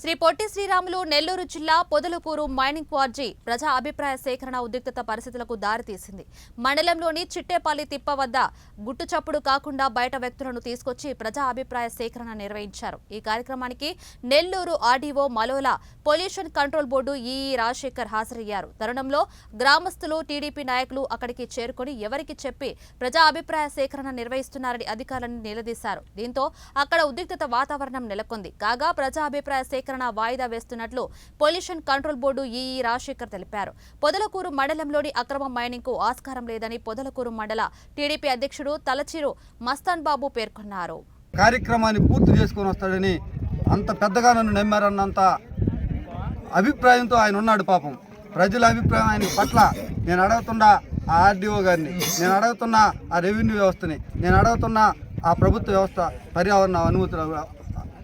శ్రీ పొట్టి శ్రీరాములు నెల్లూరు జిల్లా పొదలకూరు మైనింగ్ క్వార్జీ ప్రజా అభిప్రాయ సేకరణ ఉద్రిక్తత పరిస్థితులకు దారితీసింది. మండలంలోని చిట్టేపల్లి తిప్ప వద్ద గుట్టుచప్పుడు కాకుండా బయట వ్యక్తులను తీసుకొచ్చి ప్రజా అభిప్రాయ సేకరణ నిర్వహించారు. ఈ కార్యక్రమానికి Nellore RDO Malola, pollution control board EE Rajasekhar హాజరయ్యారు. తరుణంలో గ్రామస్తులు, టీడీపీ నాయకులు అక్కడికి చేరుకుని ఎవరికి చెప్పి ప్రజా అభిప్రాయ సేకరణ నిర్వహిస్తున్నారని అధికారులను నిలదీశారు. దీంతో అక్కడ ఉద్రిక్తత వాతావరణం నెలకొంది. కాగా ప్రజా అభిప్రాయ వాయిదా వేస్తున్నట్లు pollution control board EE Rajasekhar తెలిపారు. పొదలకూరు మండలంలోని అక్రమ మైనింగ్ కు ఆస్కారం లేదని పొదలకూరు మండల టీడీపీ అధ్యక్షుడు తలచిరు మస్తాన్ బాబు పేర్కొన్నారు. కార్యక్రమాన్ని పూర్తి చేసుకుని వస్తాడని అంత పెద్దగా నన్ను నమ్మారన్నంత అభిప్రాయంతో ఆయన ఉన్నాడు. పాపం ప్రజల అభిప్రాయం ఆయన పట్ల నేను అడుగుతున్న ఆ ఆర్డీఓ గారిని, నేను అడుగుతున్న ఆ రెవెన్యూ వ్యవస్థని, నేను అడుగుతున్న ఆ ప్రభుత్వ వ్యవస్థ, పర్యావరణ అనుమతులు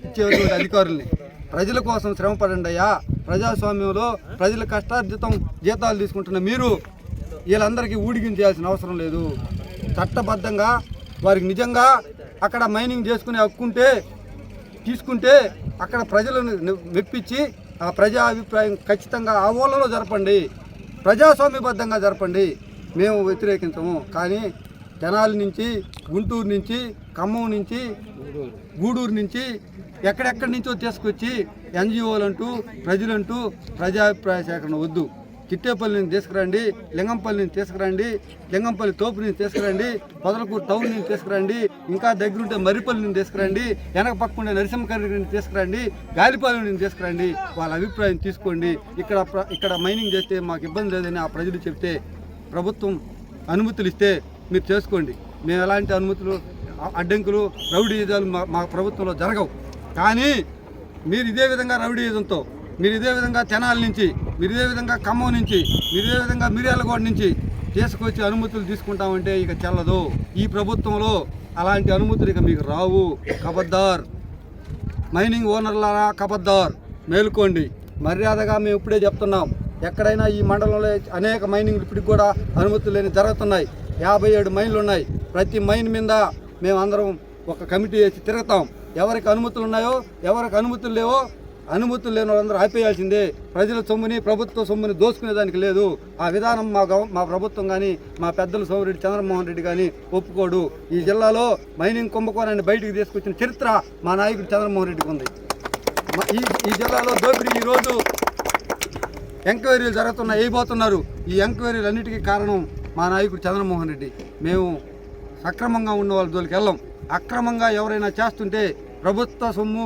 ఇచ్చేటువంటి అధికారుల్ని, ప్రజల కోసం శ్రమపడండి అయ్యా. ప్రజాస్వామ్యంలో ప్రజల కష్టార్జితం జీతాలు తీసుకుంటున్న మీరు వీళ్ళందరికీ ఊడిగించేయాల్సిన అవసరం లేదు. చట్టబద్ధంగా వారికి నిజంగా అక్కడ మైనింగ్ చేసుకునే హక్కుంటే తీసుకుంటే అక్కడ ప్రజలను మెప్పించి ఆ ప్రజా అభిప్రాయం ఖచ్చితంగా ఆ ఊళ్ళలో జరపండి, ప్రజాస్వామ్యబద్ధంగా జరపండి. మేము వ్యతిరేకించము. కానీ తెనాలి నుంచి, గుంటూరు నుంచి, ఖమ్మం నుంచి, గూడూరు నుంచి ఎక్కడెక్కడి నుంచో తీసుకొచ్చి ఎన్జిఓలంటూ ప్రజలంటూ ప్రజాభిప్రాయ సేకరణ వద్దు. చిట్టేపల్లిని తీసుకురండి, లింగంపల్లిని తీసుకురండి, లింగంపల్లి తోపుని తీసుకురండి, పొదలకూరు టౌన్ నుంచి తీసుకురండి, ఇంకా దగ్గరుంటే మర్రిపల్లిని తీసుకురండి, వెనక పక్కుండే నరసింహకర్రిని తీసుకురండి, గాలిపాలెని తీసుకురండి. వాళ్ళ అభిప్రాయం తీసుకోండి. ఇక్కడ మైనింగ్ చేస్తే మాకు ఇబ్బంది లేదని ఆ ప్రజలు చెప్తే ప్రభుత్వం అనుమతులు ఇస్తే మీరు చేసుకోండి. మేము ఎలాంటి అనుమతులు, అడ్డంకులు, రౌడీయిజాలు మా ప్రభుత్వంలో జరగవు. కానీ మీరు ఇదే విధంగా రౌడీయిజంతో, మీరు ఇదే విధంగా తెనాలి నుంచి, మీరు ఇదే విధంగా ఖమ్మం నుంచి, మీరు ఇదే విధంగా మిర్యాలగూడ నుంచి తీసుకొచ్చి అనుమతులు తీసుకుంటామంటే ఇక చెల్లదు. ఈ ప్రభుత్వంలో అలాంటి అనుమతులు ఇక మీకు రావు. కబద్దార్, మైనింగ్ ఓనర్లారా కబద్దార్, మేలుకోండి. మర్యాదగా మేము ఇప్పుడే చెప్తున్నాం. ఎక్కడైనా ఈ మండలంలో అనేక మైనింగ్లు ఇప్పటికి కూడా అనుమతులు లేని జరుగుతున్నాయి. 57 మైన్లు ఉన్నాయి. ప్రతి మైన్ మీద మేము అందరం ఒక కమిటీ వేసి తిరుగుతాం. ఎవరికి అనుమతులు ఉన్నాయో, ఎవరికి అనుమతులు లేవో, అనుమతులు లేని వాళ్ళందరూ ఆపేయాల్సిందే. ప్రజల సొమ్ముని, ప్రభుత్వ సొమ్ముని దోసుకునేదానికి లేదు. ఆ విధానం మా ప్రభుత్వం కానీ, మా పెద్దలు సోమిరెడ్డి చంద్రమోహన్ రెడ్డి కానీ ఒప్పుకోడు. ఈ జిల్లాలో మైనింగ్ కుంభకోణాన్ని బయటికి తీసుకొచ్చిన చరిత్ర మా నాయకుడు చంద్రమోహన్ రెడ్డికి ఉంది. ఈ జిల్లాలో దోపిడీ ఈరోజు ఎంక్వైరీలు వేయబోతున్నారు. ఈ ఎంక్వైరీలు అన్నిటికీ కారణం మా నాయకుడు చంద్రమోహన్ రెడ్డి. మేము సక్రమంగా ఉన్న వాళ్ళ జోలికి వెళ్ళాం. అక్రమంగా ఎవరైనా చేస్తుంటే ప్రభుత్వ సొమ్ము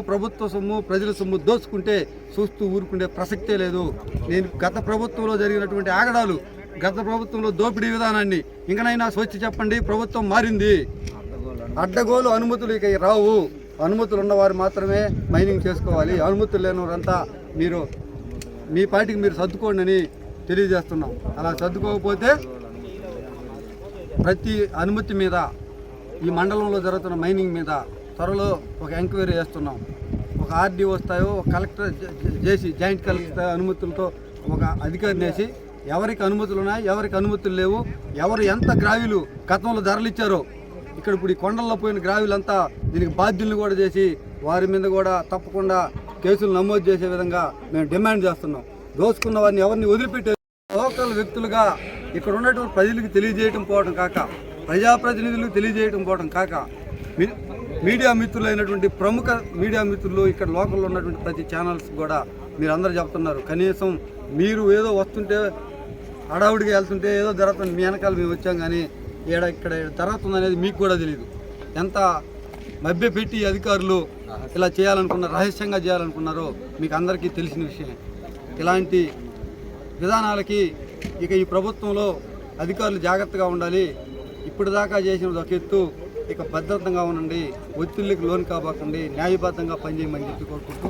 ప్రజల సొమ్ము దోచుకుంటే చూస్తూ ఊరుకుంటే ప్రసక్తే లేదు. నేను గత ప్రభుత్వంలో జరిగినటువంటి ఆగడాలు, గత ప్రభుత్వంలో దోపిడీ విధానాన్ని ఇంకనైనా స్వచ్ఛ చెప్పండి. ప్రభుత్వం మారింది. అడ్డగోలు అనుమతులు ఇక రావు. అనుమతులు ఉన్నవారు మాత్రమే మైనింగ్ చేసుకోవాలి. అనుమతులు లేని వారంతా మీరు మీ పార్టీకి మీరు సర్దుకోండి అని తెలియజేస్తున్నాం. అలా సర్దుకోకపోతే ప్రతి అనుమతి మీద, ఈ మండలంలో జరుగుతున్న మైనింగ్ మీద త్వరలో ఒక ఎంక్వైరీ చేస్తున్నాం. ఒక ఆర్డీఓ స్థాయో, ఒక కలెక్టర్ చేసి, జాయింట్ కలెక్టర్ అనుమతులతో ఒక అధికారిని వేసి ఎవరికి అనుమతులు ఉన్నాయి, ఎవరికి అనుమతులు లేవు, ఎవరు ఎంత గ్రావీలు గతంలో ధరలు ఇచ్చారో, ఇక్కడ ఇప్పుడు ఈ కొండల్లో పోయిన గ్రావీలంతా దీనికి బాధ్యులను కూడా చేసి వారి మీద కూడా తప్పకుండా కేసులు నమోదు చేసే విధంగా మేము డిమాండ్ చేస్తున్నాం. దోచుకున్న వారిని ఎవరిని వదిలిపెట్టే లోకల్ వ్యక్తులుగా ఇక్కడ ఉన్నటువంటి ప్రజలకు తెలియజేయటం పోవడం కాక, ప్రజాప్రతినిధులకు తెలియజేయటం పోవడం కాక, మీడియా మిత్రులైనటువంటి ప్రముఖ మీడియా మిత్రులు ఇక్కడ లోకల్లో ఉన్నటువంటి ప్రతి ఛానల్స్ కూడా మీరు అందరూ చెప్తున్నారు. కనీసం మీరు ఏదో వస్తుంటే హడావుడిగా వెళ్తుంటే ఏదో జరుగుతుంది, మీ వెనకాల మేము వచ్చాం, కానీ ఇక్కడ జరుగుతుంది అనేది మీకు కూడా తెలియదు. ఎంత మభ్యపెట్టి అధికారులు ఇలా చేయాలనుకున్నారు, రహస్యంగా చేయాలనుకున్నారో మీకు అందరికీ తెలిసిన విషయం. ఇలాంటి విధానాలకి ఇక ఈ ప్రభుత్వంలో అధికారులు జాగ్రత్తగా ఉండాలి. ఇప్పటిదాకా చేసినది ఒక ఎత్తు, ఇక భద్రతంగా ఉండండి, ఒత్తిళ్ళకి లోను కాబోకండి, న్యాయబద్ధంగా పనిచేయమని చెప్పి కోరుకుంటూ